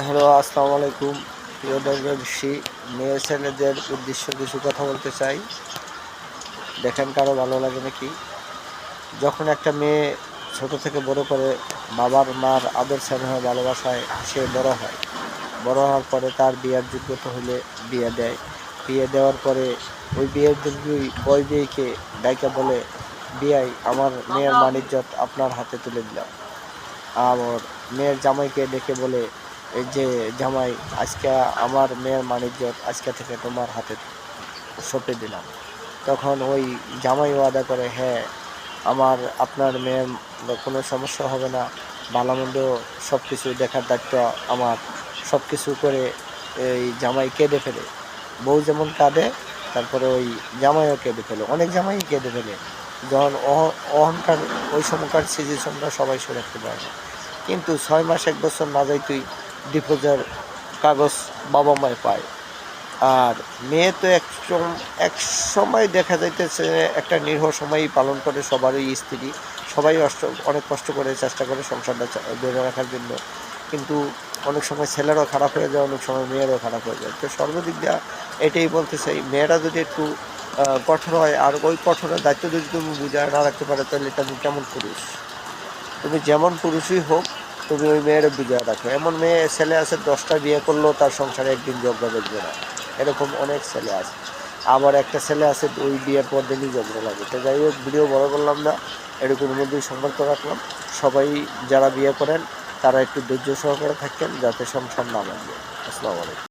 Hello, আসসালামু আলাইকুম। প্রিয় দর্শকশ্রী, মেয়ে ছেলেদের উদ্দেশ্য কিছু কথা বলতে চাই। দেখেন কারো ভালো লাগে নাকি। যখন একটা মেয়ে ছোট থেকে বড় করে বাবার মার আদর স্নেহ ভালোবাসায় সে বড় হয়, বড় হওয়ার পরে তার বিয়ের যোগ্যতা হলে বিয়ে দেয়। বিয়ে দেওয়ার পরে ওই বিয়ের দিনই বয় বিয়েকে ডাইকা বলে, বিয়াই আমার মেয়ের মান ইজ্জত আপনার হাতে তুলে দিলাম। আর মেয়ের জামাইকে ডেকে বলে, এই যে জামাই, আজকে আমার মেয়ের মান ইজ্জত আজকে থেকে তোমার হাতে সঁপে দিলাম। তখন ওই জামাই ওয়াদা করে, হ্যাঁ, আপনার মেয়ের কোনো সমস্যা হবে না, ভালো মন্দ সব কিছু দেখার দায়িত্ব আমার। সব কিছু করে এই জামাই কেঁদে ফেলে। বউ যেমন কাঁদে, তারপরে ওই জামাইও কেঁদে ফেলে, অনেক জামাই কেঁদে ফেলে। যখন অহংকার, ওই সময়কার সিচুয়েশনটা সবাই সে রাখতে পারে না। কিন্তু 6 মাস 1 বছর না যাইতেই ডিভোর্সের কাগজ বাবা মায় পায়। আর মেয়ে তো এক সময় দেখা যাইতেছে একটা নির্ভর সময়ই পালন করে সবারই স্ত্রী। সবাই অনেক কষ্ট করে চেষ্টা করে সংসারটা ধরে রাখার জন্য। কিন্তু অনেক সময় ছেলেরাও খারাপ হয়ে যায়, অনেক সময় মেয়েরাও খারাপ হয়ে যায়। তো সর্বদিক দিয়ে এটাই বলতে চাই, মেয়েরা যদি একটু কঠোর হয়, আর ওই কঠোরের দায়িত্ব যদি তুমি বুঝায় না রাখতে পারো, তাহলে তুমি কেমন পুরুষ? তুমি যেমন পুরুষই হোক, তুমি ওই মেয়ের বুঝায় রাখো। এমন ছেলে আছে 10টা বিয়ে করলেও তার সংসারে একদিন ঝগড়া বাঁধবে না, এরকম অনেক ছেলে আছে। আবার একটা ছেলে আছে ওই বিয়ের পর দিনই ঝগড়া লাগে। তো যাই হোক, ভিডিও বড় করলাম না, এরকমের মধ্যেই সম্পর্ক রাখলাম। সবাই যারা বিয়ে করেন তারা একটু ধৈর্য সহকারে থাকেন, যাতে সংসার না ভাঙে। আসসালামু আলাইকুম।